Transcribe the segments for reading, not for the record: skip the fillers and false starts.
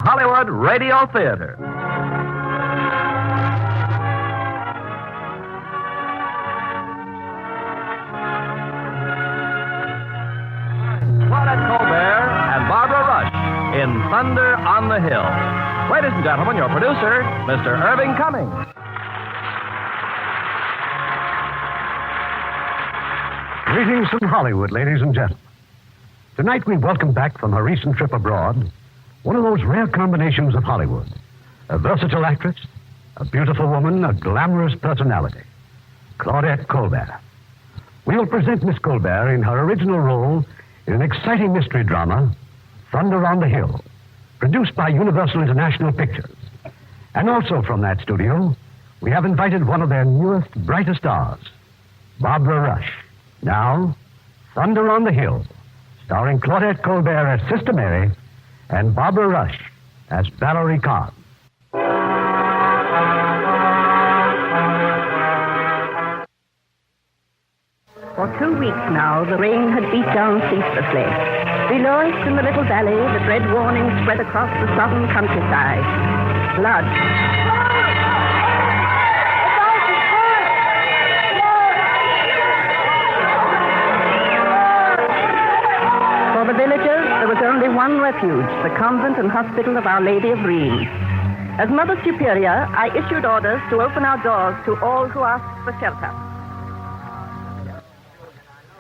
Hollywood Radio Theater. Claudette Colbert and Barbara Rush in Thunder on the Hill. Ladies and gentlemen, your producer, Mr. Irving Cummings. Greetings from Hollywood, ladies and gentlemen. Tonight we welcome back from a recent trip abroad one of those rare combinations of Hollywood. A versatile actress, a beautiful woman, a glamorous personality. Claudette Colbert. We will present Miss Colbert in her original role in an exciting mystery drama, Thunder on the Hill, produced by Universal International Pictures. And also from that studio, we have invited one of their newest, brightest stars, Barbara Rush. Now, Thunder on the Hill, starring Claudette Colbert as Sister Mary and Barbara Rush as Valerie Kahn. For 2 weeks now, the rain had beat down ceaselessly. Below us in the little valley, the dread warning spread across the southern countryside. Blood. For the villagers, there was only one refuge, the convent and hospital of Our Lady of Rheims. As Mother Superior, I issued orders to open our doors to all who asked for shelter.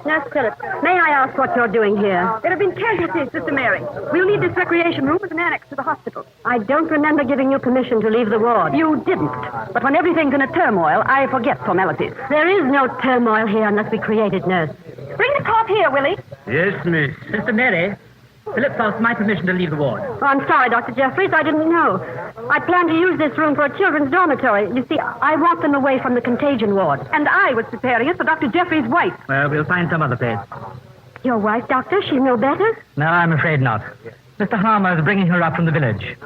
Nurse Phillips, may I ask what you're doing here? There have been casualties, Sister Mary. We'll need this recreation room as an annex to the hospital. I don't remember giving you permission to leave the ward. You didn't. But when everything's in a turmoil, I forget formalities. There is no turmoil here unless we create it, nurse. Bring the cop here, Willie. Yes, miss. Sister Mary, Phillips asked my permission to leave the ward. Oh, I'm sorry, Dr. Jeffries. I didn't know. I plan to use this room for a children's dormitory. You see, I want them away from the contagion ward. And I was preparing it for Dr. Jeffries' wife. Well, we'll find some other place. Your wife, Doctor? She's no better? No, I'm afraid not. Mr. Harmer is bringing her up from the village.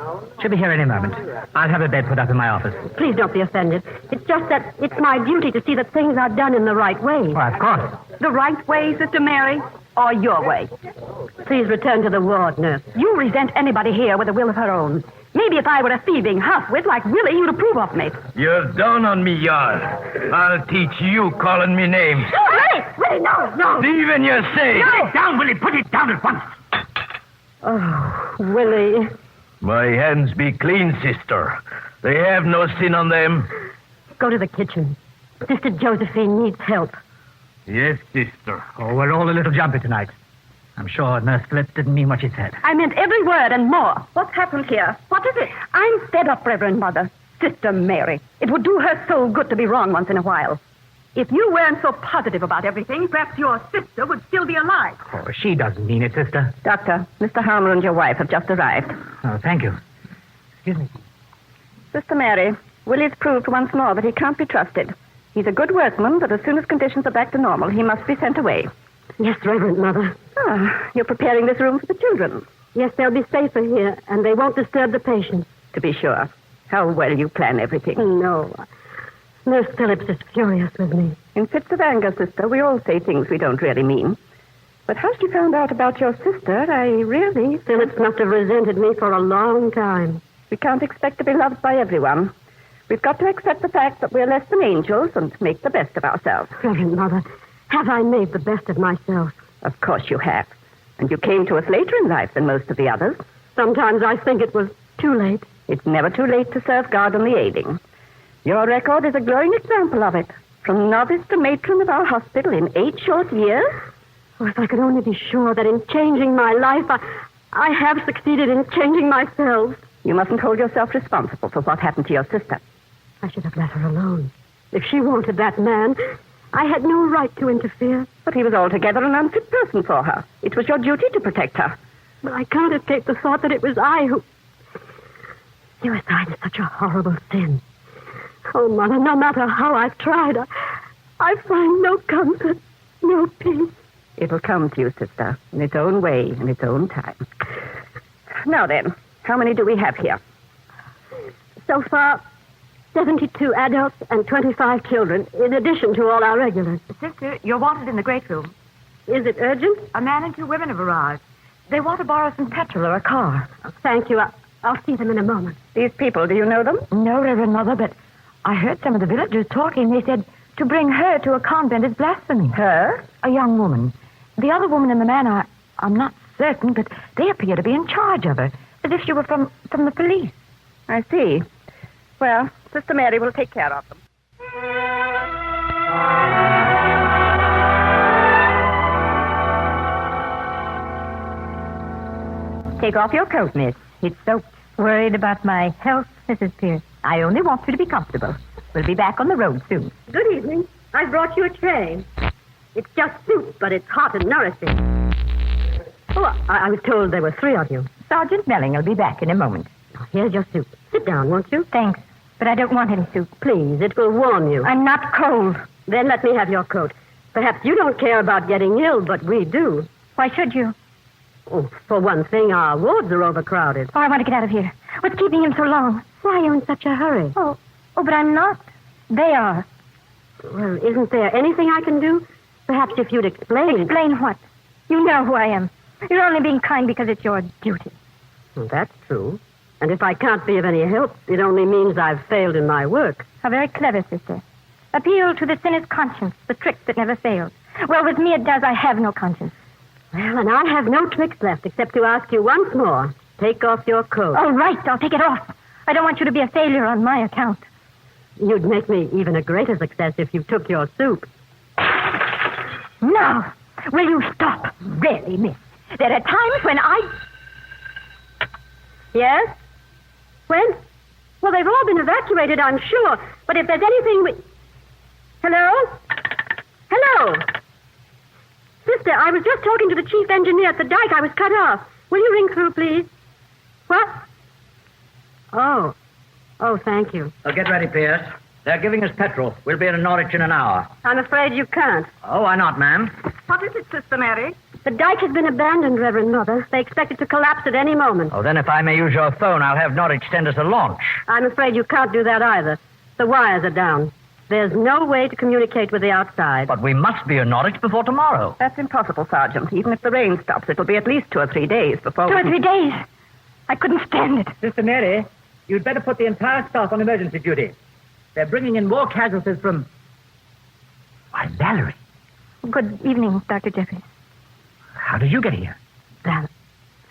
She'll be here any moment. I'll have her bed put up in my office. Please don't be offended. It's just that it's my duty to see that things are done in the right way. Why, of course. The right way, Sister Mary, or your way? Please return to the ward, nurse. You resent anybody here with a will of her own. Maybe if I were a thieving half-wit like Willie, you'd approve of me. You're down on me, Yar. I'll teach you calling me names. Willie, no. Even you say. Sit down, Willie. Put it down at once. Oh, Willie. My hands be clean, sister. They have no sin on them. Go to the kitchen. Sister Josephine needs help. Yes, sister. Oh, we're all a little jumpy tonight. I'm sure Nurse Phillips didn't mean what she said. I meant every word and more. What's happened here? What is it? I'm fed up, Reverend Mother. Sister Mary. It would do her so good to be wrong once in a while. If you weren't so positive about everything, perhaps your sister would still be alive. Oh, she doesn't mean it, sister. Doctor, Mr. Harmer and your wife have just arrived. Oh, thank you. Excuse me. Sister Mary, Willie's proved once more that he can't be trusted. He's a good workman, but as soon as conditions are back to normal, he must be sent away. Yes, Reverend Mother. You're preparing this room for the children. Yes, they'll be safer here, and they won't disturb the patients. To be sure. How well you plan everything. No. Nurse Phillips is furious with me. In fits of anger, sister, we all say things we don't really mean. But how she found out about your sister, I really... Phillips must have resented me for a long time. We can't expect to be loved by everyone. We've got to accept the fact that we're less than angels and make the best of ourselves. Reverend Mother, have I made the best of myself? Of course you have. And you came to us later in life than most of the others. Sometimes I think it was too late. It's never too late to serve God and the ailing. Your record is a glowing example of it. From novice to matron of our hospital in 8 short years. Oh, if I could only be sure that in changing my life, I have succeeded in changing myself. You mustn't hold yourself responsible for what happened to your sister. I should have let her alone. If she wanted that man, I had no right to interfere. But he was altogether an unfit person for her. It was your duty to protect her. But I can't escape the thought that it was I who... Suicide is such a horrible sin. Oh, Mother, no matter how I've tried, I find no comfort, no peace. It'll come to you, sister, in its own way, in its own time. Now then, how many do we have here? So far, 72 adults and 25 children, in addition to all our regulars. Sister, you're wanted in the great room. Is it urgent? A man and 2 women have arrived. They want to borrow some petrol or a car. Thank you. I'll see them in a moment. These people, do you know them? No, Reverend Mother, but I heard some of the villagers talking. They said to bring her to a convent is blasphemy. Her? A young woman. The other woman and the man I'm not certain, but they appear to be in charge of her, as if she were from the police. I see. Well, Sister Mary will take care of them. Take off your coat, miss. It's soaked. Worried about my health, Mrs. Pierce? I only want you to be comfortable. We'll be back on the road soon. Good evening. I brought you a tray. It's just soup, but it's hot and nourishing. Oh, I was told there were 3 of you. Sergeant Melling will be back in a moment. Here's your soup. Sit down, won't you? Thanks, but I don't want any soup. Please, it will warm you. I'm not cold. Then let me have your coat. Perhaps you don't care about getting ill, but we do. Why should you? Oh, for one thing, our wards are overcrowded. Oh, I want to get out of here. What's keeping him so long? Why are you in such a hurry? Oh, but I'm not. They are. Well, isn't there anything I can do? Perhaps if you'd explain. Explain what? You know who I am. You're only being kind because it's your duty. Well, that's true. And if I can't be of any help, it only means I've failed in my work. How very clever, sister. Appeal to the sinner's conscience, the trick that never fails. Well, with me it does. I have no conscience. Well, and I have no tricks left except to ask you once more. Take off your coat. All right, I'll take it off. I don't want you to be a failure on my account. You'd make me even a greater success if you took your soup. Now, will you stop? Really, miss. There are times when Yes? When? Well, they've all been evacuated, I'm sure. But if there's anything we... Hello? Hello? Sister, I was just talking to the chief engineer at the dike. I was cut off. Will you ring through, please? What? Oh, thank you. Well, get ready, Pierce. They're giving us petrol. We'll be in Norwich in an hour. I'm afraid you can't. Oh, why not, ma'am? What is it, Sister Mary? The dike has been abandoned, Reverend Mother. They expect it to collapse at any moment. Oh, then if I may use your phone, I'll have Norwich send us a launch. I'm afraid you can't do that either. The wires are down. There's no way to communicate with the outside. But we must be in Norwich before tomorrow. That's impossible, Sergeant. Even if the rain stops, it'll be at least 2 or 3 days before... 2 or 3 days? I couldn't stand it. Sister Mary, you'd better put the entire staff on emergency duty. They're bringing in more casualties from... Why, Valerie. Good evening, Dr. Jeffries. How did you get here?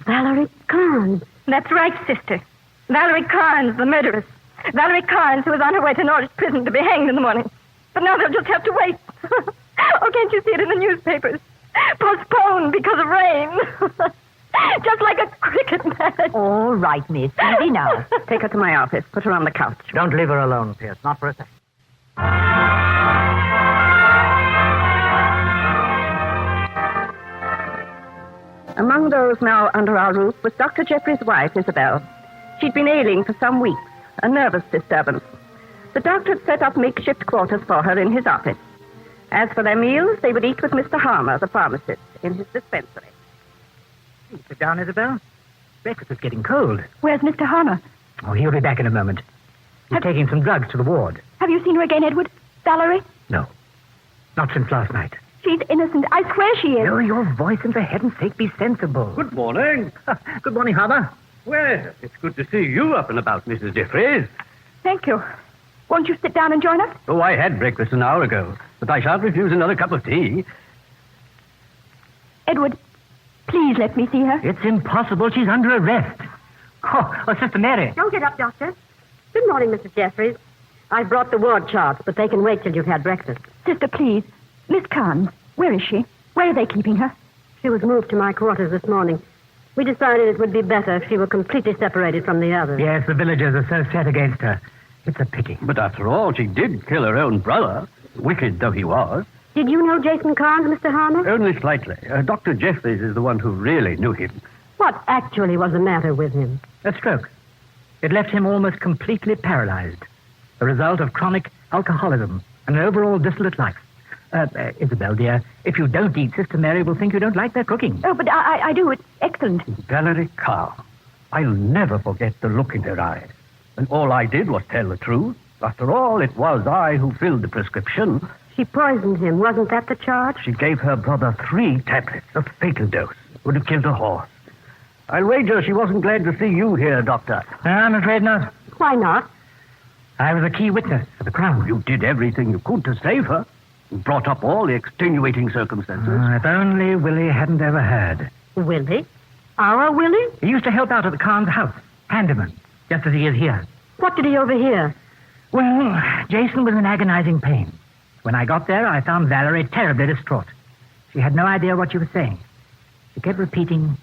Valerie Carnes. That's right, sister. Valerie Carnes, the murderess. Valerie Carnes, who was on her way to Norwich prison to be hanged in the morning. But now they'll just have to wait. Oh, can't you see it in the newspapers? Postponed because of rain. Just like a cricket match. All right, miss. Easy now. Take her to my office. Put her on the couch. Don't leave her alone, Pierce. Not for a second. Among those now under our roof was Dr. Jeffries' wife, Isabel. She'd been ailing for some weeks, a nervous disturbance. The doctor had set up makeshift quarters for her in his office. As for their meals, they would eat with Mr. Harmer, the pharmacist, in his dispensary. Sit down, Isabel. Breakfast is getting cold. Where's Mr. Harmer? Oh, he'll be back in a moment. He's taking some drugs to the ward. Have you seen her again, Edward? Valerie? No. Not since last night. She's innocent. I swear she is. Lower your voice and for heaven's sake, be sensible. Good morning. Good morning, Harmer. Well, it's good to see you up and about, Mrs. Jeffries. Thank you. Won't you sit down and join us? Oh, I had breakfast an hour ago, but I shan't refuse another cup of tea. Edward, please let me see her. It's impossible. She's under arrest. Oh, Sister Mary. Don't get up, Doctor. Good morning, Mrs. Jeffries. I brought the ward charts, but they can wait till you've had breakfast. Sister, please. Miss Carnes, where is she? Where are they keeping her? She was moved to my quarters this morning. We decided it would be better if she were completely separated from the others. Yes, the villagers are so set against her. It's a pity. But after all, she did kill her own brother, wicked though he was. Did you know Jason Carnes, Mr. Harmer? Only slightly. Dr. Jeffries is the one who really knew him. What actually was the matter with him? A stroke. It left him almost completely paralyzed. The result of chronic alcoholism and an overall dissolute life. Isabel, dear, if you don't eat, Sister Mary will think you don't like their cooking. Oh, but I do. It's excellent. Valerie Carr. I'll never forget the look in her eyes. And all I did was tell the truth. After all, it was I who filled the prescription. She poisoned him. Wasn't that the charge? She gave her brother 3 tablets, a fatal dose. Would have killed a horse. I'll wager she wasn't glad to see you here, Doctor. I'm afraid not. Why not? I was a key witness for the Crown. You did everything you could to save her. You brought up all the extenuating circumstances. If only Willie hadn't overheard. Willie? Our Willie? He used to help out at the Khan's house, handyman, just as he is here. What did he overhear? Well, Jason was in agonizing pain. When I got there, I found Valerie terribly distraught. She had no idea what she was saying. She kept repeating,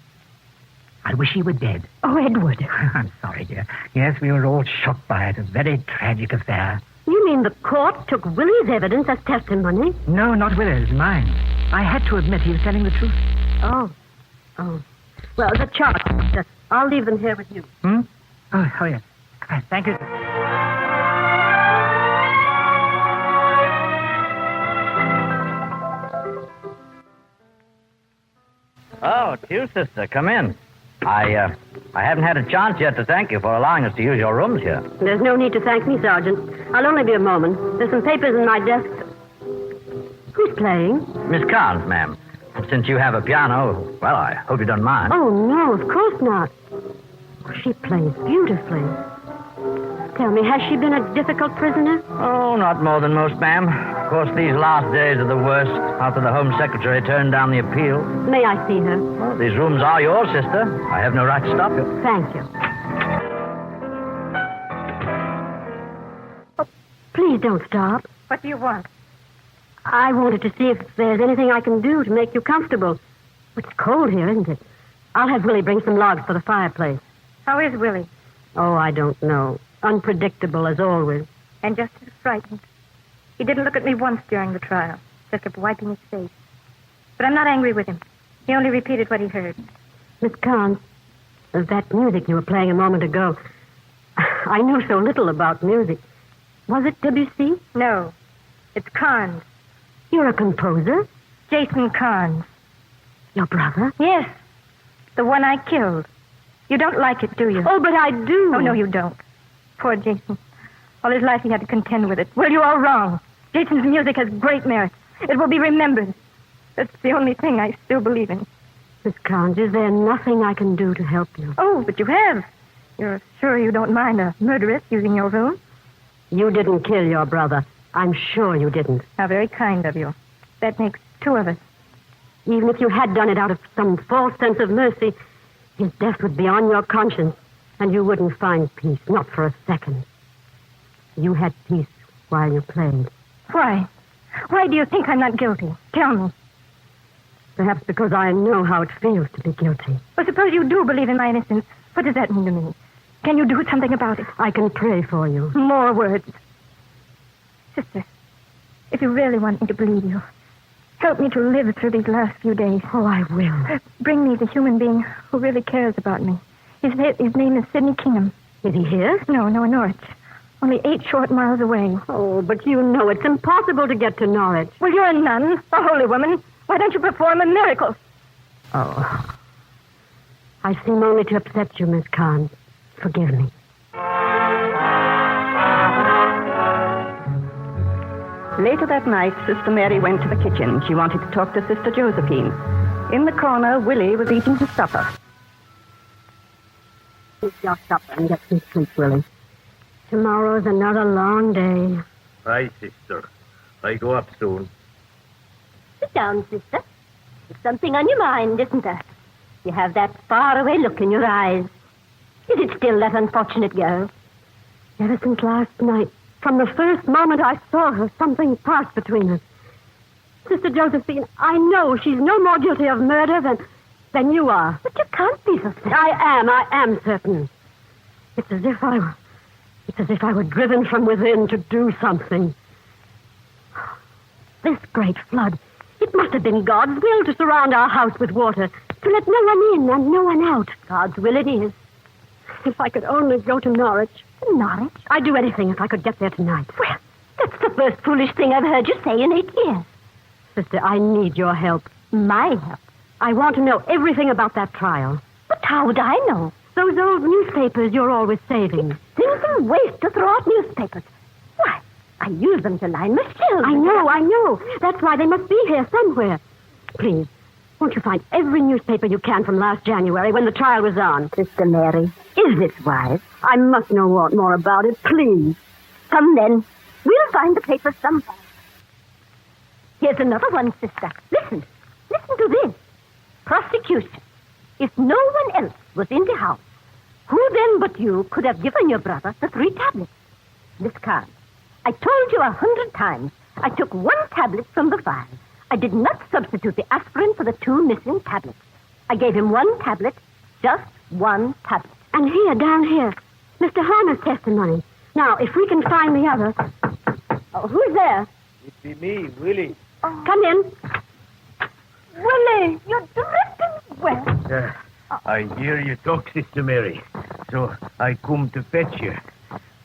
"I wish he were dead." Oh, Edward. I'm sorry, dear. Yes, we were all shocked by it. A very tragic affair. You mean the court took Willie's evidence as testimony? No, not Willie's, mine. I had to admit he was telling the truth. Oh. Well, the charts. I'll leave them here with you. Oh, yes. Thank you. Oh, it's you, sister. Come in. I haven't had a chance yet to thank you for allowing us to use your rooms here. There's no need to thank me, Sergeant. I'll only be a moment. There's some papers in my desk. Who's playing? Miss Carnes, ma'am. Since you have a piano, well, I hope you don't mind. Oh, no, of course not. She plays beautifully. Tell me, has she been a difficult prisoner? Oh, not more than most, ma'am. Of course, these last days are the worst after the Home Secretary turned down the appeal. May I see her? Well, these rooms are yours, sister. I have no right to stop you. Thank you. Oh, please don't stop. What do you want? I wanted to see if there's anything I can do to make you comfortable. It's cold here, isn't it? I'll have Willie bring some logs for the fireplace. How is Willie? Oh, I don't know. Unpredictable as always. And just as frightened. He didn't look at me once during the trial. Just kept wiping his face. But I'm not angry with him. He only repeated what he heard. Miss Carnes, that music you were playing a moment ago, I knew so little about music. Was it Debussy? No. It's Carnes. You're a composer? Jason Carnes. Your brother? Yes. The one I killed. You don't like it, do you? Oh, but I do. Oh, no, you don't. Poor Jason. All his life he had to contend with it. Well, you are wrong. Jason's music has great merit. It will be remembered. That's the only thing I still believe in. Miss Carnes, is there nothing I can do to help you? Oh, but you have. You're sure you don't mind a murderess using your room? You didn't kill your brother. I'm sure you didn't. How very kind of you. That makes two of us. Even if you had done it out of some false sense of mercy, his death would be on your conscience, and you wouldn't find peace, not for a second. You had peace while you played. Why? Why do you think I'm not guilty? Tell me. Perhaps because I know how it feels to be guilty. Well, suppose you do believe in my innocence. What does that mean to me? Can you do something about it? I can pray for you. More words. Sister, if you really want me to believe you, help me to live through these last few days. Oh, I will. Bring me the human being who really cares about me. His name is Sidney Kingham. Is he here? No, in Norwich. Only 8 short miles away. Oh, but you know it's impossible to get to Norwich. Well, you're a nun, a holy woman. Why don't you perform a miracle? Oh. I seem only to upset you, Miss Carnes. Forgive me. Later that night, Sister Mary went to the kitchen. She wanted to talk to Sister Josephine. In the corner, Willie was eating his supper. Eat your supper and get some sleep, Willie. Tomorrow's another long day. Aye, sister. I go up soon. Sit down, sister. There's something on your mind, isn't there? You have that faraway look in your eyes. Is it still that unfortunate girl? Ever since last night, from the first moment I saw her, something passed between us. Sister Josephine, I know she's no more guilty of murder than you are. But you can't be so certain. I am certain. It's as if I were driven from within to do something. This great flood, it must have been God's will to surround our house with water, to let no one in and no one out. God's will it is. If I could only go to Norwich. Norwich? I'd do anything if I could get there tonight. Well, that's the first foolish thing I've heard you say in 8 years. Sister, I need your help. My help? I want to know everything about that trial. But how would I know? Those old newspapers you're always saving. It seems a waste to throw out newspapers. Why, I use them to line my shelves. I know. That's why they must be here somewhere. Please, Won't you find every newspaper you can from last January when the trial was on? Sister Mary, is this wise? I must know more about it, please. Come then. We'll find the paper somehow. Here's another one, sister. Listen to this. Prosecution. If no one else was in the house, who then but you could have given your brother the 3 tablets? Miss Carr, I told you 100 times. I took 1 tablet from the file. I did not substitute the aspirin for the 2 missing tablets. I gave him 1 tablet, just 1 tablet. And here, down here, Mr. Harner's testimony. Now, if we can find the other. Oh, who's there? It be me, Willie. Come in. Willie, you're dripping wet. I hear you talk, Sister Mary. So I come to fetch you.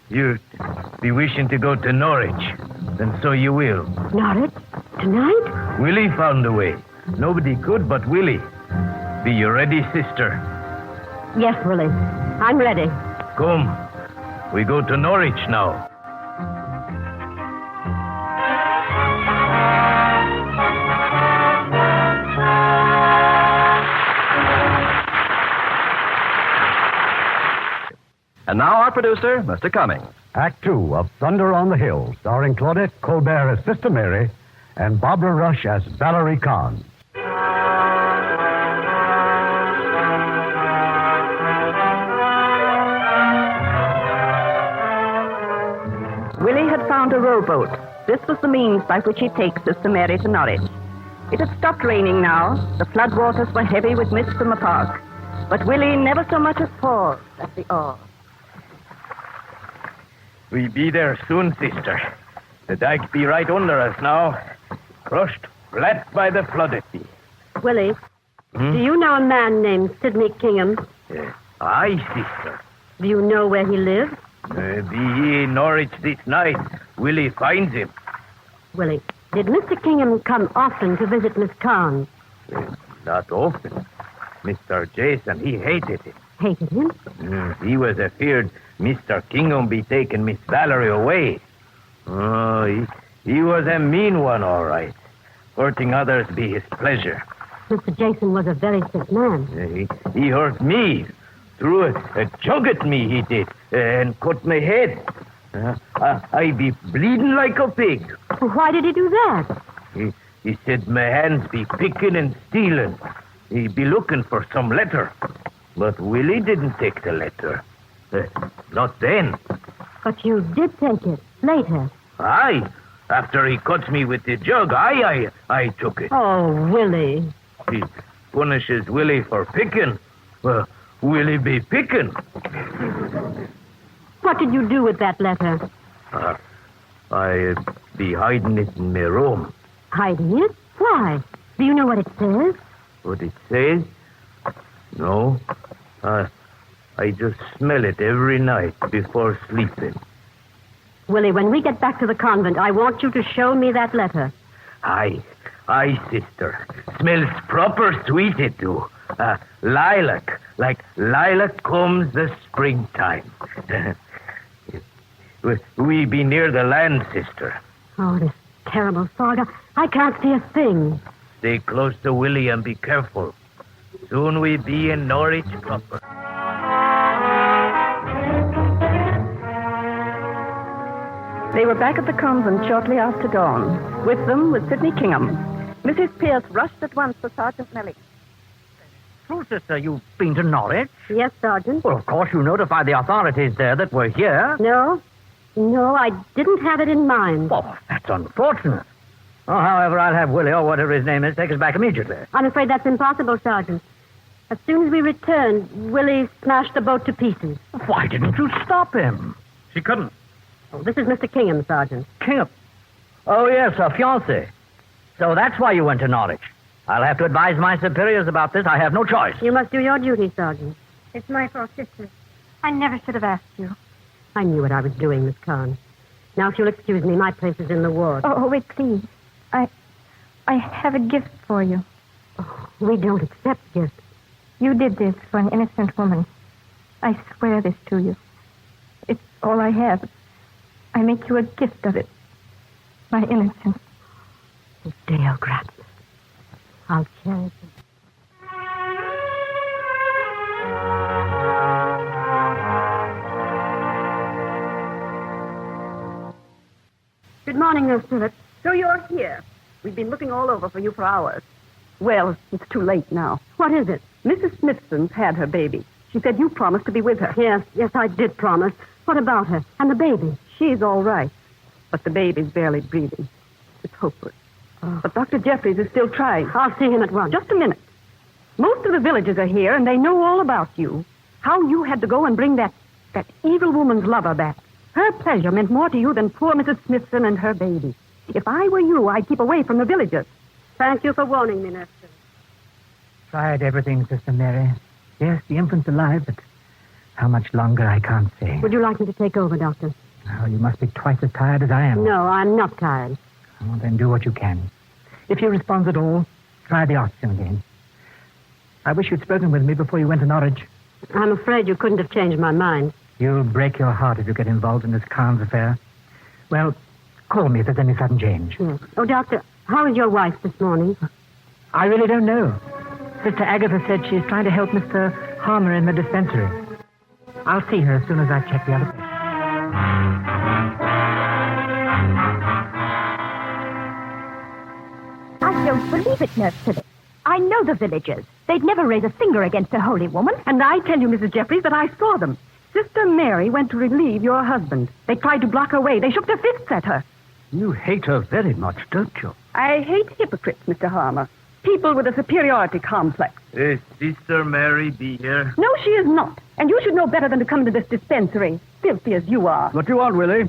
You be wishing to go to Norwich, and so you will. Norwich? Tonight? Willie found a way. Nobody could but Willie. Be you ready, sister? Yes, Willie. I'm ready. Come. We go to Norwich now. And now our producer, Mr. Cummings. Act 2 of Thunder on the Hill, starring Claudette Colbert as Sister Mary and Barbara Rush as Valerie Kahn. Willie had found a rowboat. This was the means by which he takes Sister Mary to Norwich. It had stopped raining now. The floodwaters were heavy with mist from the park. But Willie never so much as paused at the oar. We be there soon, sister. The dike be right under us now. Crushed flat by the flood it be. Willie, do you know a man named Sidney Kingham? Aye, sister. Do you know where he lives? Be he in Norwich this night. Willie finds him. Willie, did Mr. Kingham come often to visit Miss Kahn? Not often. Mr. Jason, he hated it. Hated him? He was afeard Mr. Kingham be taking Miss Valerie away. Oh, he was a mean one, all right. Hurting others be his pleasure. Mr. Jason was a very sick man. He hurt me. Threw a jug at me, he did, and cut my head. I be bleeding like a pig. Why did he do that? He said my hands be picking and stealing. He be looking for some letter. But Willie didn't take the letter. Not then. But you did take it later. Aye. After he cut me with the jug, I took it. Oh, Willie. He punishes Willie for picking. Well, Willie be picking. What did you do with that letter? I be hiding it in my room. Hiding it? Why? Do you know what it says? What it says? No. I just smell it every night before sleeping. Willie, when we get back to the convent, I want you to show me that letter. Aye, sister. Smells proper sweet, it do. Lilac. Like lilac comes the springtime. We be near the land, sister. Oh, this terrible fog. I can't see a thing. Stay close to Willie and be careful. Soon we be in Norwich proper. They were back at the convent shortly after dawn. With them was Sidney Kingham. Mrs. Pierce rushed at once for Sergeant Melly. Oh, sister, you've been to Norwich? Yes, Sergeant. Well, of course, you notified the authorities there that we're here. No, I didn't have it in mind. Oh, that's unfortunate. Oh, however, I'll have Willie, or whatever his name is, take us back immediately. I'm afraid that's impossible, Sergeant. As soon as we returned, Willie smashed the boat to pieces. Why didn't you stop him? She couldn't. Oh, this is Mr. Kingham, Sergeant. Kingham? Oh, yes, her fiancé. So that's why you went to Norwich. I'll have to advise my superiors about this. I have no choice. You must do your duty, Sergeant. It's my fault, sister. I never should have asked you. I knew what I was doing, Miss Kahn. Now, if you'll excuse me, my place is in the ward. Oh, wait, please. I have a gift for you. Oh, we don't accept gifts. You did this for an innocent woman. I swear this to you. It's all I have. I make you a gift of it. My innocence. Deo grazie. I'll cherish it. morning, Nurse Phillips. So you're here. We've been looking all over for you for hours. Well, it's too late now. What is it? Mrs. Smithson's had her baby. She said you promised to be with her. Yes, I did promise. What about her? And the baby? She's all right. But the baby's barely breathing. It's hopeless. But Dr. Jeffries is still trying. I'll see him at once. Just a minute. Most of the villagers are here, and they know all about you. How you had to go and bring that evil woman's lover back. Her pleasure meant more to you than poor Mrs. Smithson and her baby. If I were you, I'd keep away from the villagers. Thank you for warning me, Nurse Phillips. Tried everything, Sister Mary. Yes, the infant's alive, but how much longer I can't say. Would you like me to take over, Doctor? Oh, you must be twice as tired as I am. No, I'm not tired. Well, then do what you can. If he responds at all, try the oxygen again. I wish you'd spoken with me before you went to Norwich. I'm afraid you couldn't have changed my mind. You'll break your heart if you get involved in this Carnes affair. Well, call me if there's any sudden change. Yes. Oh, Doctor, how is your wife this morning? I really don't know. Sister Agatha said she's trying to help Mr. Harmer in the dispensary. I'll see her as soon as I check the other place. I don't believe it, Nurse Phillips. I know the villagers. They'd never raise a finger against a holy woman. And I tell you, Mrs. Jeffries, that I saw them. Sister Mary went to relieve your husband. They tried to block her way. They shook their fists at her. You hate her very much, don't you? I hate hypocrites, Mr. Harmer. People with a superiority complex. Is Sister Mary be here? No, she is not. And you should know better than to come to this dispensary, filthy as you are. What do you want, Willie?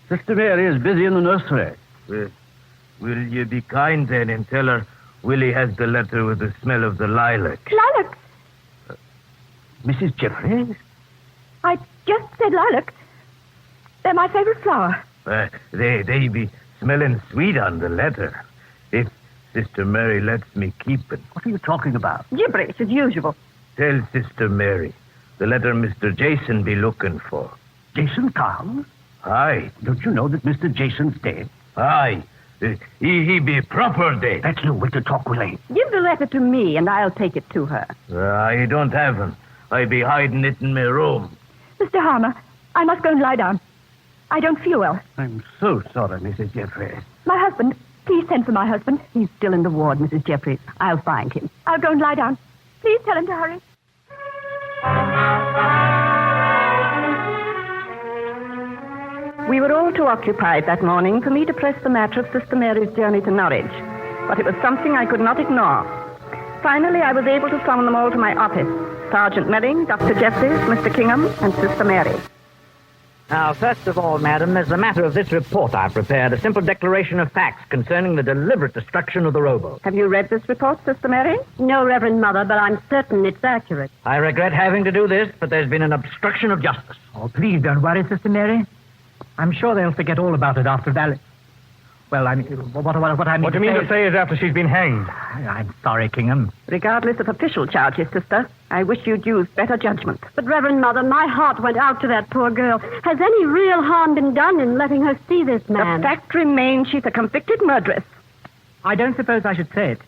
Sister Mary is busy in the nursery. Will you be kind then and tell her Willie has the letter with the smell of the lilac? Lilacs? Mrs. Jeffries? I just said lilacs. They're my favorite flower. They be smelling sweet on the letter. If Sister Mary lets me keep it. What are you talking about? Gibberish as usual. Tell Sister Mary the letter Mr. Jason be looking for. Jason Carnes? Aye. Don't you know that Mr. Jason's dead? Aye. He be proper dead. That's no way to talk, Willie. Give the letter to me, and I'll take it to her. I don't have him. I be hiding it in my room. Mr. Harmer, I must go and lie down. I don't feel well. I'm so sorry, Mrs. Jeffries. My husband. Please send for my husband. He's still in the ward, Mrs. Jeffries. I'll find him. I'll go and lie down. Please tell him to hurry. We were all too occupied that morning for me to press the matter of Sister Mary's journey to Norwich. But it was something I could not ignore. Finally, I was able to summon them all to my office. Sergeant Melling, Dr. Jeffries, Mr. Kingham, and Sister Mary. Now, first of all, madam, there's the matter of this report I've prepared, a simple declaration of facts concerning the deliberate destruction of the rowboat. Have you read this report, Sister Mary? No, Reverend Mother, but I'm certain it's accurate. I regret having to do this, but there's been an obstruction of justice. Oh, please don't worry, Sister Mary. I'm sure they'll forget all about it after Valley. Well, I mean, what I mean What do you mean to say is after she's been hanged? I'm sorry, Kingham. Regardless of official charges, Sister, I wish you'd use better judgment. But, Reverend Mother, my heart went out to that poor girl. Has any real harm been done in letting her see this man? The fact remains she's a convicted murderess. I don't suppose I should say it,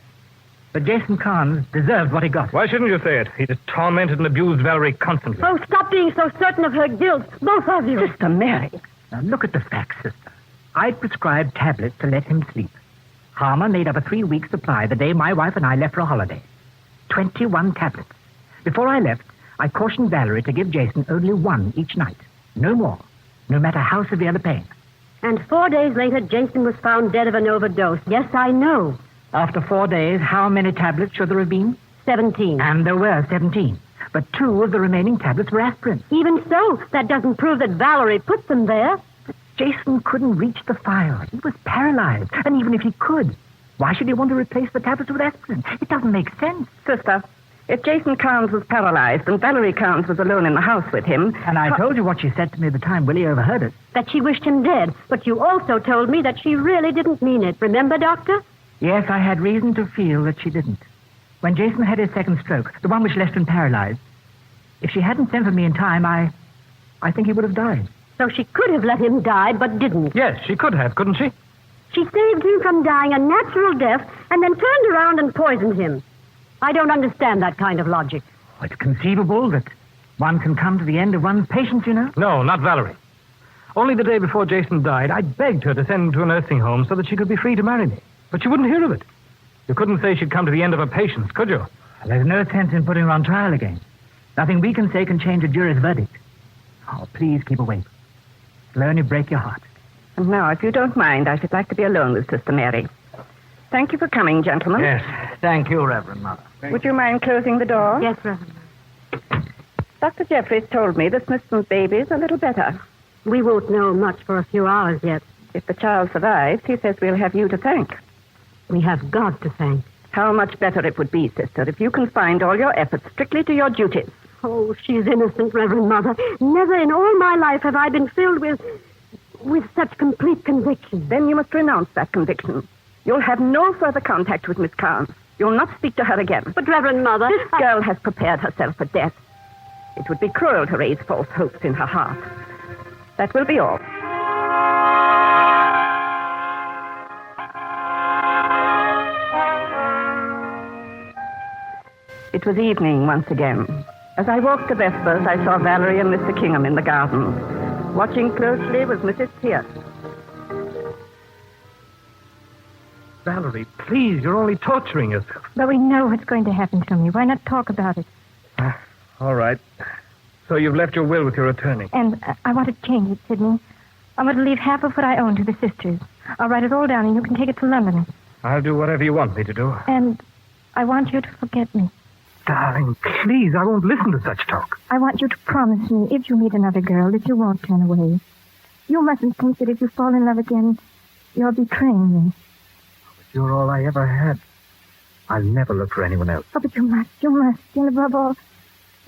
but Jason Carnes deserved what he got. Why shouldn't you say it? He just tormented and abused Valerie constantly. Oh, stop being so certain of her guilt, both of you. Sister Mary. Now, look at the facts, sister. I prescribed tablets to let him sleep. Harmer made up a 3-week supply the day my wife and I left for a holiday. 21 tablets. Before I left, I cautioned Valerie to give Jason only one each night. No more, no matter how severe the pain. And 4 days later, Jason was found dead of an overdose. Yes, I know. After 4 days, how many tablets should there have been? 17. And there were 17. But 2 of the remaining tablets were aspirin. Even so, that doesn't prove that Valerie put them there. Jason couldn't reach the file. He was paralyzed. And even if he could, why should he want to replace the tablets with aspirin? It doesn't make sense. Sister, if Jason Carnes was paralyzed and Valerie Carnes was alone in the house with him... And I told you what she said to me at the time Willie overheard it. That she wished him dead. But you also told me that she really didn't mean it. Remember, Doctor? Yes, I had reason to feel that she didn't. When Jason had his second stroke, the one which left him paralyzed, if she hadn't sent for me in time, I think he would have died. So she could have let him die, but didn't. Yes, she could have, couldn't she? She saved him from dying a natural death and then turned around and poisoned him. I don't understand that kind of logic. It's conceivable that one can come to the end of one's patience, you know. No, not Valerie. Only the day before Jason died, I begged her to send him to a nursing home so that she could be free to marry me. But she wouldn't hear of it. You couldn't say she'd come to the end of her patience, could you? There's no sense in putting her on trial again. Nothing we can say can change a jury's verdict. Oh, please keep awake. It'll only break your heart. And now, if you don't mind, I should like to be alone with Sister Mary. Thank you for coming, gentlemen. Yes, thank you, Reverend Mother. Would you mind closing the door? Yes, Reverend. Dr. Jeffries told me that Smithson's baby is a little better. We won't know much for a few hours yet. If the child survives, he says we'll have you to thank. We have God to thank. How much better it would be, sister, if you confined all your efforts strictly to your duties. Oh, she's innocent, Reverend Mother. Never in all my life have I been filled with such complete conviction. Then you must renounce that conviction. You'll have no further contact with Miss Carnes. You'll not speak to her again. But, Reverend Mother... This girl has prepared herself for death. It would be cruel to raise false hopes in her heart. That will be all. It was evening once again. As I walked to Vespers, I saw Valerie and Mr. Kingham in the garden. Watching closely was Mrs. Pierce. Valerie, please, you're only torturing yourself. But we know what's going to happen to me. Why not talk about it? All right. So you've left your will with your attorney. And I want to change it, Sidney. I want to leave half of what I own to the sisters. I'll write it all down and you can take it to London. I'll do whatever you want me to do. And I want you to forget me. Darling, please, I won't listen to such talk. I want you to promise me, if you meet another girl, that you won't turn away. You mustn't think that if you fall in love again, you're betraying me. But you're all I ever had. I'll never look for anyone else. Oh, but you must. And above all,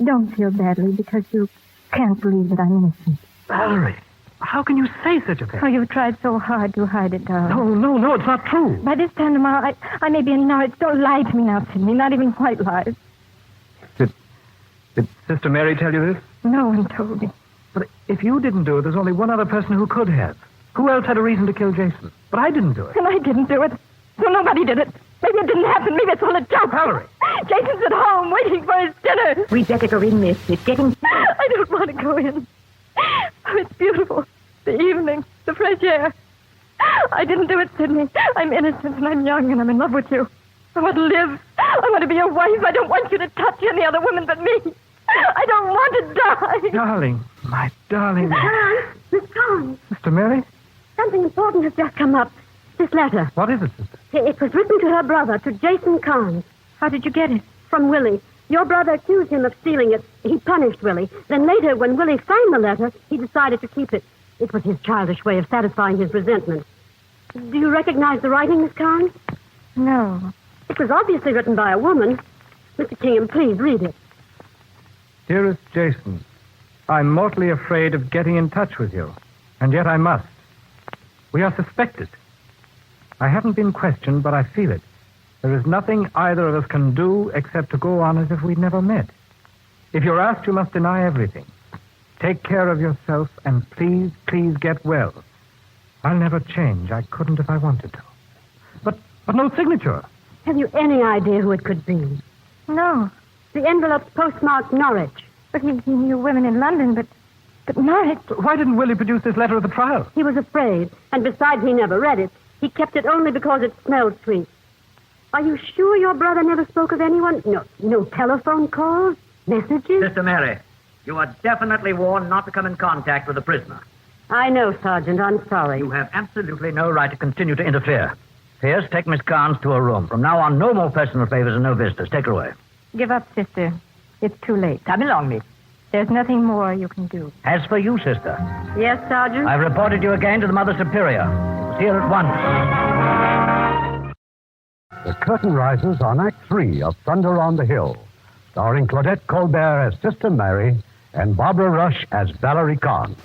don't feel badly because you can't believe that I'm innocent. Valerie, how can you say such a thing? Oh, you've tried so hard to hide it, darling. No, it's not true. By this time tomorrow, I may be in Norwich. Don't lie to me now, Sidney. Not even white lies. Did Sister Mary tell you this? No one told me. But if you didn't do it, there's only one other person who could have. Who else had a reason to kill Jason? But I didn't do it. And I didn't do it. So nobody did it. Maybe it didn't happen. Maybe it's all a joke. Valerie! Jason's at home waiting for his dinner. We'd better go in, miss. It's getting... I don't want to go in. Oh, it's beautiful. The evening, the fresh air. I didn't do it, Sidney. I'm innocent and I'm young and I'm in love with you. I want to live. I want to be your wife. I don't want you to touch any other woman but me. I don't want to die. Darling, my darling. Miss Collins, Sister Mary? something important has just come up. This letter. What is it, sister? It was written to her brother, to Jason Carnes. How did you get it? From Willie. Your brother accused him of stealing it. He punished Willie. Then later, when Willie signed the letter, he decided to keep it. It was his childish way of satisfying his resentment. Do you recognize the writing, Miss Carnes? No. It was obviously written by a woman. Mr. Kingham, please read it. Dearest Jason, I'm mortally afraid of getting in touch with you, and yet I must. We are suspected. I haven't been questioned, but I feel it. There is nothing either of us can do except to go on as if we'd never met. If you're asked, you must deny everything. Take care of yourself, and please, please get well. I'll never change. I couldn't if I wanted to. But no signature. Have you any idea who it could be? No. The envelope's postmarked Norwich. But he knew women in London, but Norwich... Why didn't Willie produce this letter at the trial? He was afraid, and besides, he never read it. He kept it only because it smelled sweet. Are you sure your brother never spoke of anyone? No telephone calls? Messages? Sister Mary, you are definitely warned not to come in contact with the prisoner. I know, Sergeant. I'm sorry. You have absolutely no right to continue to interfere. Pierce, take Miss Carnes to her room. From now on, no more personal favors and no visitors. Take her away. Give up, sister. It's too late. Come along, Miss. There's nothing more you can do. As for you, sister, Yes, Sergeant? I've reported you again to the Mother Superior. See her at once. The curtain rises on Act 3 of Thunder on the Hill, starring Claudette Colbert as Sister Mary and Barbara Rush as Valerie Carnes.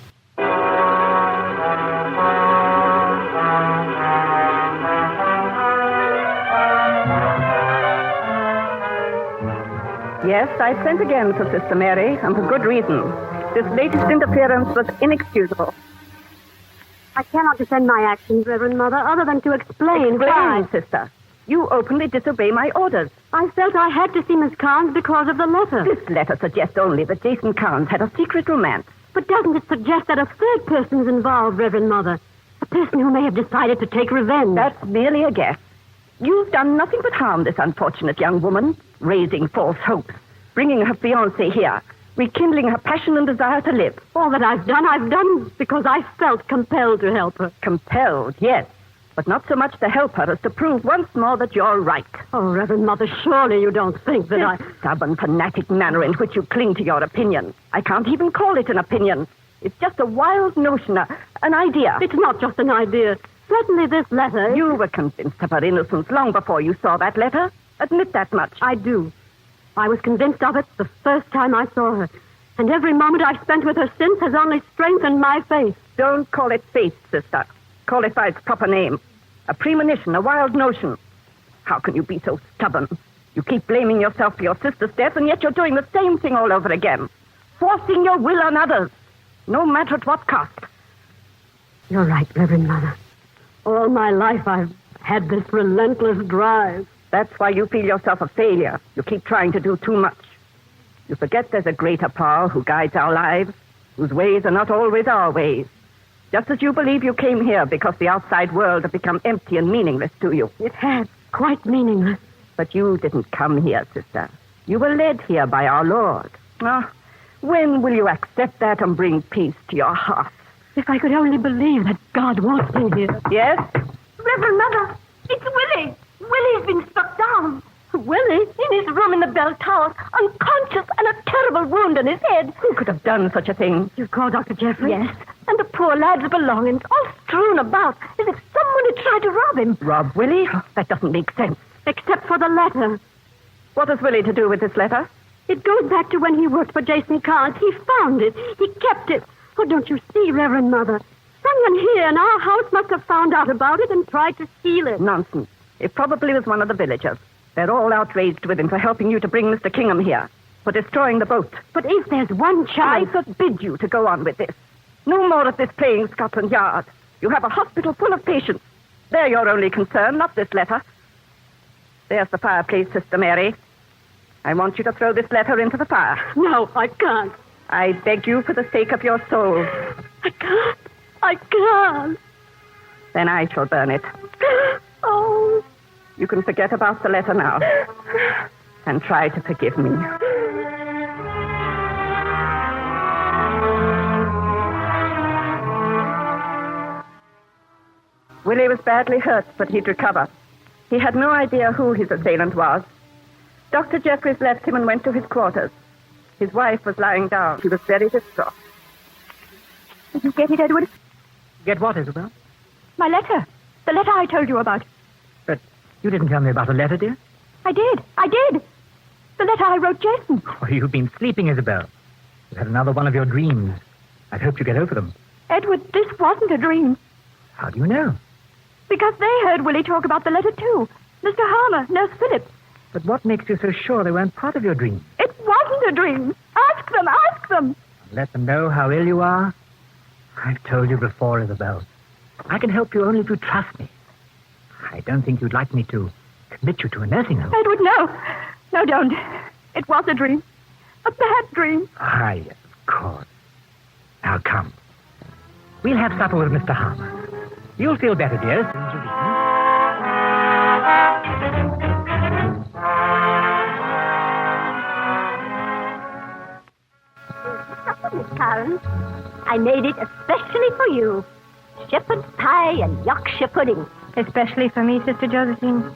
Yes, I sent again for Sister Mary, and for good reason. This latest interference was inexcusable. I cannot defend my actions, Reverend Mother, other than to explain why. Sister. You openly disobey my orders. I felt I had to see Miss Carnes because of the letter. This letter suggests only that Jason Carnes had a secret romance. But doesn't it suggest that a third person is involved, Reverend Mother? A person who may have decided to take revenge. That's merely a guess. You've done nothing but harm this unfortunate young woman, raising false hopes, bringing her fiancé here, rekindling her passion and desire to live. All that I've done because I felt compelled to help her. Compelled, yes, but not so much to help her as to prove once more that you're right. Oh, Reverend Mother, surely you don't think that This stubborn, fanatic manner in which you cling to your opinion. I can't even call it an opinion. It's just a wild notion, an idea. It's not just an idea. Certainly this letter... You were convinced of her innocence long before you saw that letter. Admit that much. I do. I was convinced of it the first time I saw her. And every moment I've spent with her since has only strengthened my faith. Don't call it faith, sister. Call it by its proper name. A premonition, a wild notion. How can you be so stubborn? You keep blaming yourself for your sister's death, and yet you're doing the same thing all over again. Forcing your will on others, no matter at what cost. You're right, Reverend Mother. All my life I've had this relentless drive. That's why you feel yourself a failure. You keep trying to do too much. You forget there's a greater power who guides our lives, whose ways are not always our ways. Just as you believe you came here because the outside world had become empty and meaningless to you. It has. Quite meaningless. But you didn't come here, sister. You were led here by our Lord. Ah, when will you accept that and bring peace to your heart? If I could only believe that God wants me here. Yes? Reverend Mother, it's Willie. Willie's been struck down. Willie? In his room in the bell tower, unconscious and a terrible wound on his head. Who could have done such a thing? You call Dr. Jeffrey? Yes, and the poor lad's belongings all strewn about as if someone had tried to rob him. Rob Willie? That doesn't make sense. Except for the letter. What has Willie to do with this letter? It goes back to when he worked for Jason Carnes. He found it. He kept it. Oh, don't you see, Reverend Mother? Someone here in our house must have found out about it and tried to steal it. Nonsense. It probably was one of the villagers. They're all outraged with him for helping you to bring Mr. Kingham here, for destroying the boat. But if there's one chance... I forbid you to go on with this. No more of this playing Scotland Yard. You have a hospital full of patients. They're your only concern, not this letter. There's the fireplace, Sister Mary. I want you to throw this letter into the fire. No, I can't. I beg you for the sake of your soul. I can't. I can't. Then I shall burn it. Oh. You can forget about the letter now. And try to forgive me. Willie was badly hurt, but he'd recover. He had no idea who his assailant was. Dr. Jeffries left him and went to his quarters. His wife was lying down. She was very distraught. Did you get it, Edward? Get what, Isabel? My letter. The letter I told you about. But you didn't tell me about a letter, dear. I did. The letter I wrote Jason. Oh, you've been sleeping, Isabel. You had another one of your dreams. I'd hoped you get over them. Edward, this wasn't a dream. How do you know? Because they heard Willie talk about the letter, too. Mr. Harmer, Nurse Phillips. But what makes you so sure they weren't part of your dream? It wasn't a dream. Ask them. Let them know how ill you are. I've told you before, Isabel. I can help you only if you trust me. I don't think you'd like me to commit you to a nursing home. Edward, no. No, don't. It was a dream. A bad dream. Ah, yes, of course. Now, come. We'll have supper with Mr. Harmer. You'll feel better, dear, as soon as you've eaten. Miss Karen, I made it especially for you. Shepherd's pie and Yorkshire pudding. Especially for me, Sister Josephine.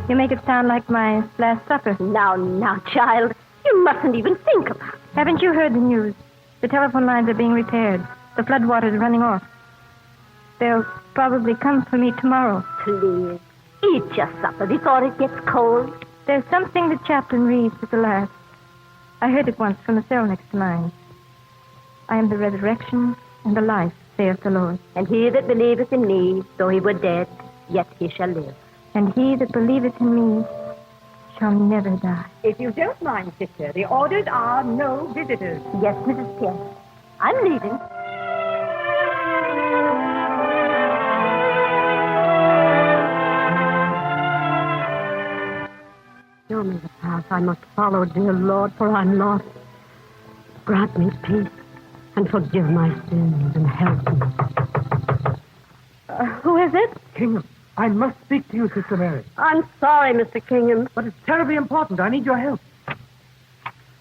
You make it sound like my last supper. Now, child, you mustn't even think about it. Haven't you heard the news? The telephone lines are being repaired. The floodwater's running off. They'll probably come for me tomorrow. Please, eat your supper before it gets cold. There's something the chaplain reads at the last. I heard it once from the cell next to mine. I am the resurrection and the life, saith the Lord. And he that believeth in me, though he were dead, yet he shall live. And he that believeth in me shall never die. If you don't mind, sister, the orders are no visitors. Yes, Mrs. Pierce. I'm leaving. Show me the path I must follow, dear Lord, for I'm lost. Grant me peace and forgive my sins and help me. Who is it? Kingham, I must speak to you, Sister Mary. I'm sorry, Mr. Kingham. But it's terribly important. I need your help.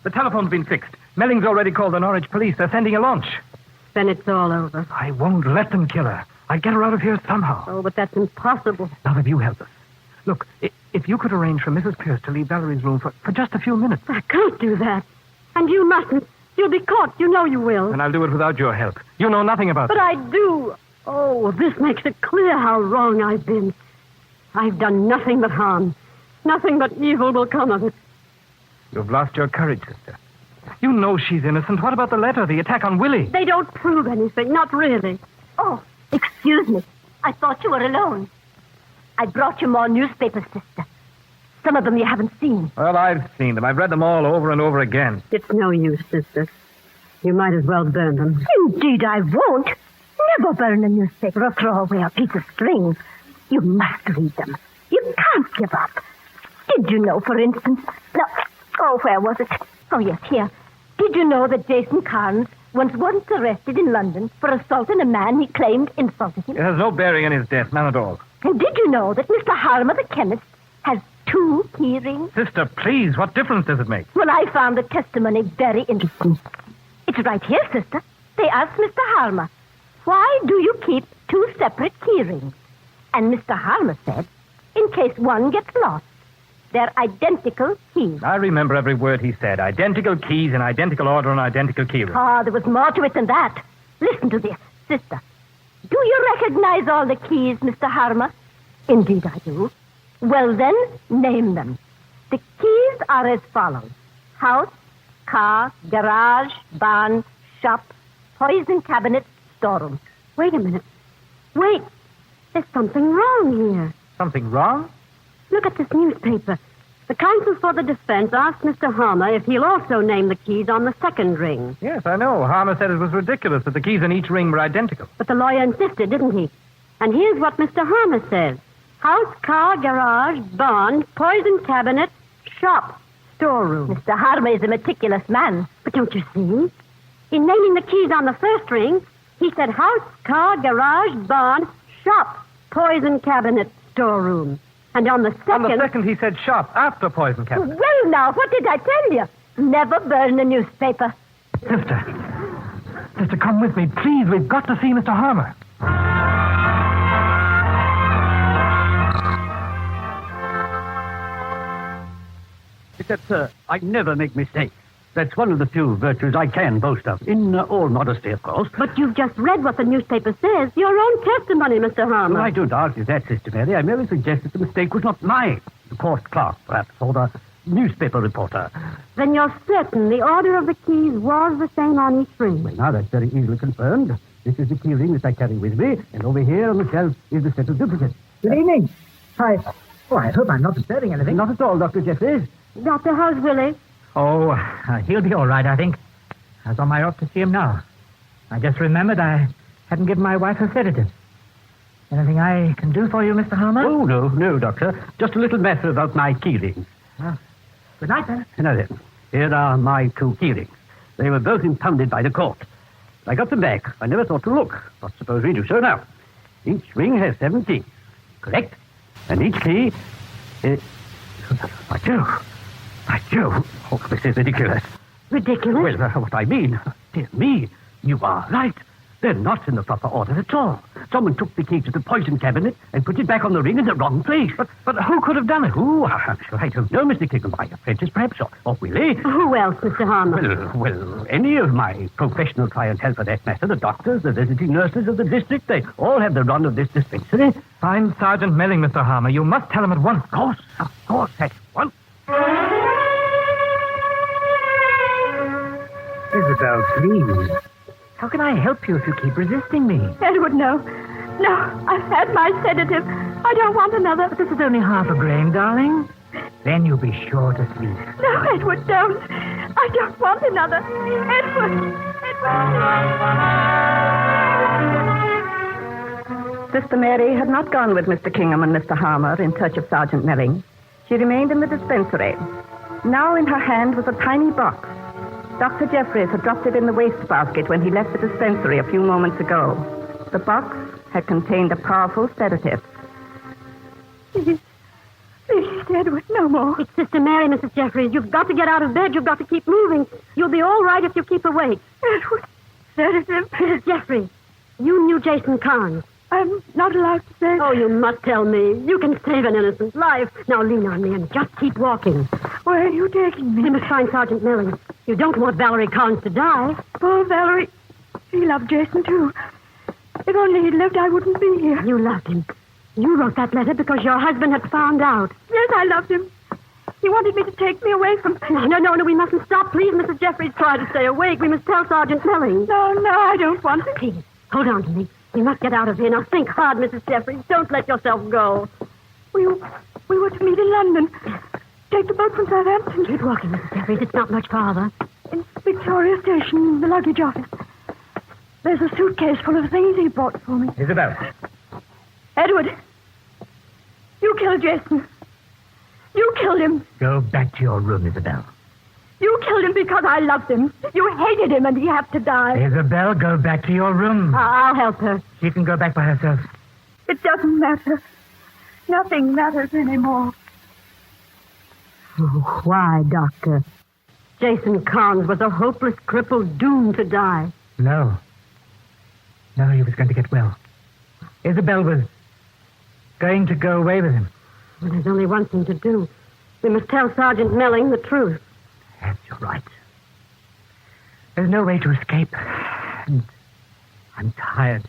The telephone's been fixed. Melling's already called the Norwich police. They're sending a launch. Then it's all over. I won't let them kill her. I'll get her out of here somehow. Oh, but that's impossible. Not if you help us. Look, if you could arrange for Mrs. Pierce to leave Valerie's room for just a few minutes. I can't do that. And you mustn't. You'll be caught. You know you will. And I'll do it without your help. You know nothing about But it. I do. Oh, this makes it clear how wrong I've been. I've done nothing but harm. Nothing but evil will come of it. You've lost your courage, sister. You know she's innocent. What about the letter, the attack on Willie? They don't prove anything. Not really. Oh, excuse me. I thought you were alone. I brought you more newspapers, sister. Some of them you haven't seen. Well, I've seen them. I've read them all over and over again. It's no use, sister. You might as well burn them. Indeed, I won't. Never burn a newspaper or throw away a piece of string. You must read them. You can't give up. Did you know, for instance... No. Oh, where was it? Oh, yes, here. Did you know that Jason Carnes was once arrested in London for assaulting a man he claimed insulted him? It has no bearing on his death, none at all. And did you know that Mr. Harmer, the chemist, has 2 key rings? Sister, please, what difference does it make? Well, I found the testimony very interesting. It's right here, sister. They asked Mr. Harmer, why do you keep 2 separate key rings? And Mr. Harmer said, in case one gets lost. They're identical keys. I remember every word he said. Identical keys in identical order and identical key rings. Ah, there was more to it than that. Listen to this, sister. Do you recognize all the keys, Mr. Harmer? Indeed I do. Well, then, name them. The keys are as follows. House, car, garage, barn, shop, poison cabinet, storeroom. Wait a minute. Wait. There's something wrong here. Something wrong? Look at this newspaper. The counsel for the defense asked Mr. Harmer if he'll also name the keys on the second ring. Yes, I know. Harmer said it was ridiculous that the keys in each ring were identical. But the lawyer insisted, didn't he? And here's what Mr. Harmer says. House, car, garage, barn, poison cabinet, shop, storeroom. Mr. Harmer is a meticulous man. But don't you see? In naming the keys on the first ring, he said house, car, garage, barn, shop, poison cabinet, storeroom. And on the second... On the second, he said shop after poison cabinet. Well, now, what did I tell you? Never burn a newspaper. Sister, come with me. Please, we've got to see Mr. Harmer. Except, sir, I never make mistakes. That's one of the few virtues I can boast of. In all modesty, of course. But you've just read what the newspaper says. Your own testimony, Mr. Harmer. Well, I don't argue that, Sister Mary. I merely suggest that the mistake was not mine. The court clerk, perhaps, or the newspaper reporter. Then you're certain the order of the keys was the same on each ring. Well, now, that's very easily confirmed. This is the key ring that I carry with me, and over here on the shelf is the set of duplicates. Good evening. I hope I'm not disturbing anything. Not at all, Dr. Jeffries. Doctor, how's Willie? Oh, he'll be all right, I think. I was on my way off to see him now. I just remembered I hadn't given my wife a sedative. Anything I can do for you, Mr. Harmer? Oh, no, Doctor. Just a little matter about my key rings. Well, good night, then. Now then, here are my 2 key rings. They were both impounded by the court. I got them back. I never thought to look. But suppose we do so now. Each ring has 7 keys. Correct? And each key is... By Jove. Oh, this is ridiculous. Ridiculous? Well, what I mean, dear me, you are right. They're not in the proper order at all. Someone took the key to the poison cabinet and put it back on the ring in the wrong place. But who could have done it? Oh, I'm sure I don't know, Mr. Kingham. My apprentice, perhaps, or Willie. Who else, Mr. Harmer? Well, any of my professional clientele, for that matter, the doctors, the visiting nurses of the district, they all have the run of this dispensary. I'm Sergeant Melling, Mr. Harmer. You must tell him at once. Of course, at once. Isabel, please. How can I help you if you keep resisting me? Edward, no. No, I've had my sedative. I don't want another. But this is only half a grain, darling. Then you'll be sure to sleep. No, Edward, don't. I don't want another. Edward! Sister Mary had not gone with Mr. Kingham and Mr. Harmer in search of Sergeant Melling. She remained in the dispensary. Now in her hand was a tiny box. Dr. Jeffries had dropped it in the wastebasket when he left the dispensary a few moments ago. The box had contained a powerful sedative. Please, Edward, no more. It's Sister Mary, Mrs. Jeffries. You've got to get out of bed. You've got to keep moving. You'll be all right if you keep awake. Edward, sedative. Mrs. Jeffries, you knew Jason Carnes. I'm not allowed to say. Oh, you must tell me. You can save an innocent life. Now lean on me and just keep walking. Where are you taking me? We must find Sergeant Milling. You don't want Valerie Carnes to die. Poor Valerie. He loved Jason, too. If only he'd lived, I wouldn't be here. You loved him. You wrote that letter because your husband had found out. Yes, I loved him. He wanted me to take me away from... No, we mustn't stop. Please, Mrs. Jeffries, try to stay awake. We must tell Sergeant Milling. No, I don't want to. Please, hold on to me. We must get out of here. Now, think hard, Mrs. Jeffries. Don't let yourself go. We were to meet in London. Take the boat from Southampton. Keep walking, Mrs. Jeffries. It's not much farther. In Victoria Station, the luggage office. There's a suitcase full of things he bought for me. Isabel. Edward, you killed Jason. You killed him. Go back to your room, Isabel. You killed him because I loved him. You hated him and he had to die. Isabel, go back to your room. I'll help her. She can go back by herself. It doesn't matter. Nothing matters anymore. Oh, why, Doctor? Jason Carnes was a hopeless cripple doomed to die. No, he was going to get well. Isabel was going to go away with him. Well, there's only one thing to do. We must tell Sergeant Milling the truth. Yes, you're right. There's no way to escape. And I'm tired.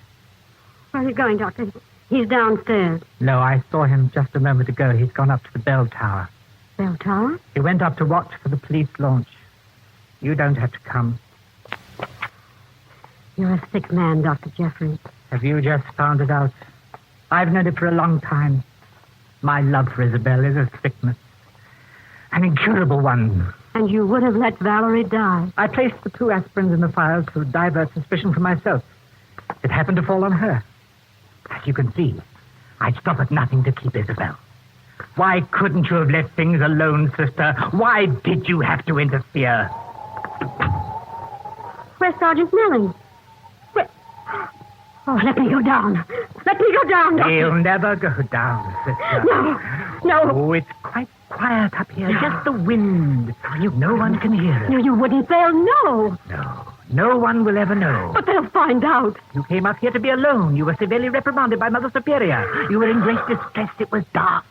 Where are you going, Doctor? He's downstairs. No, I saw him just a moment ago. He's gone up to the bell tower. Bell tower? He went up to watch for the police launch. You don't have to come. You're a sick man, Dr. Jeffries. Have you just found it out? I've known it for a long time. My love for Isabel is a sickness. An incurable one. And you would have let Valerie die. I placed the 2 aspirins in the file to divert suspicion from myself. It happened to fall on her. As you can see, I'd stop at nothing to keep Isabel. Why couldn't you have left things alone, sister? Why did you have to interfere? Where's Sergeant Milling? Oh, let me go down. Let me go down, Doctor. He'll never go down, sister. No. Oh, it's quite quiet up here. Just the wind. No one can hear it. No, you wouldn't. They'll know. No one will ever know. But they'll find out. You came up here to be alone. You were severely reprimanded by Mother Superior. You were in great distress. It was dark.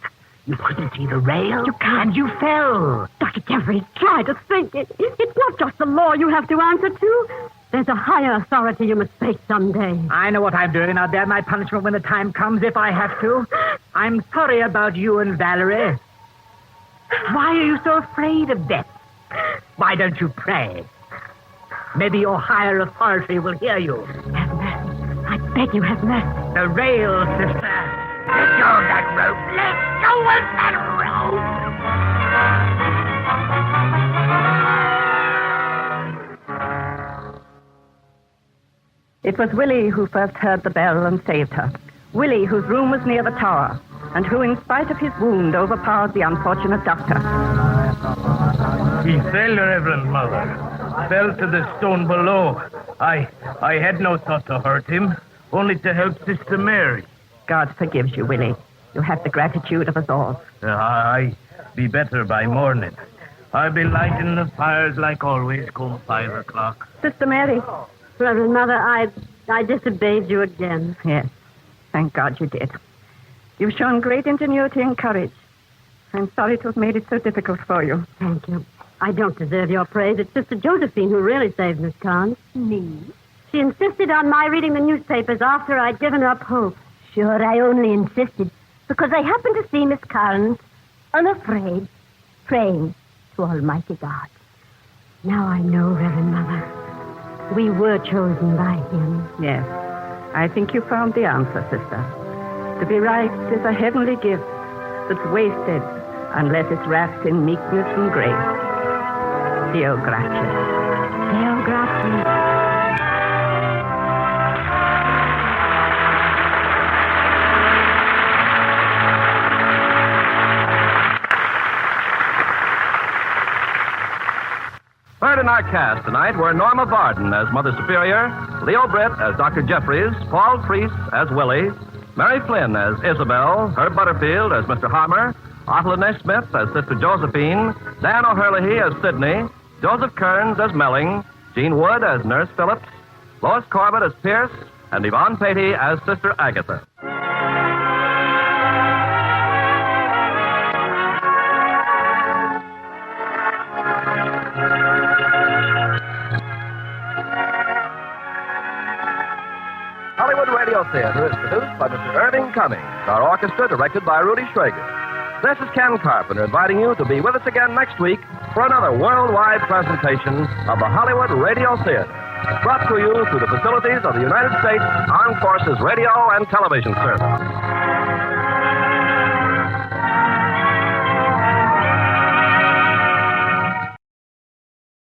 You couldn't see the rail. You can't. And you fell. Dr. Jeffries, try to think. It's not just the law you have to answer to. There's a higher authority you must face someday. I know what I'm doing. I'll bear my punishment when the time comes, if I have to. I'm sorry about you and Valerie. Why are you so afraid of death? Why don't you pray? Maybe your higher authority will hear you. Have mercy. I beg you, have mercy. The rail, sister. Let go of that rope. Let go of that rope. It was Willie who first heard the bell and saved her. Willie, whose room was near the tower, and who, in spite of his wound, overpowered the unfortunate doctor. He fell, Reverend Mother. Fell to the stone below. I had no thought to hurt him, only to help Sister Mary. God forgives you, Willie. You have the gratitude of us all. I be better by morning. I'll be lighting the fires like always come 5 o'clock. Sister Mary. Reverend Mother, I disobeyed you again. Yes. Thank God you did. You've shown great ingenuity and courage. I'm sorry to have made it so difficult for you. Thank you. I don't deserve your praise. It's Sister Josephine who really saved Miss Carnes. Me? She insisted on my reading the newspapers after I'd given up hope. Sure, I only insisted because I happened to see Miss Carnes, unafraid, praying to Almighty God. Now I know, Reverend Mother. We were chosen by him. Yes. I think you found the answer, sister. To be right is a heavenly gift that's wasted unless it's wrapped in meekness and grace. Deo grazie. Deo grazie. Third in our cast tonight were Norma Varden as Mother Superior, Leo Britt as Dr. Jeffries, Paul Freese as Willie, Mary Flynn as Isabel, Herb Butterfield as Mr. Harmer, Otto Smith as Sister Josephine, Dan O'Herlihy as Sidney, Joseph Kearns as Melling, Jean Wood as Nurse Phillips, Lois Corbett as Pierce, and Yvonne Patey as Sister Agatha. Hollywood Radio Theater is produced by Mr. Irving Cummings, our orchestra directed by Rudy Schrager. This is Ken Carpenter inviting you to be with us again next week for another worldwide presentation of the Hollywood Radio Theater, brought to you through the facilities of the United States Armed Forces Radio and Television Service.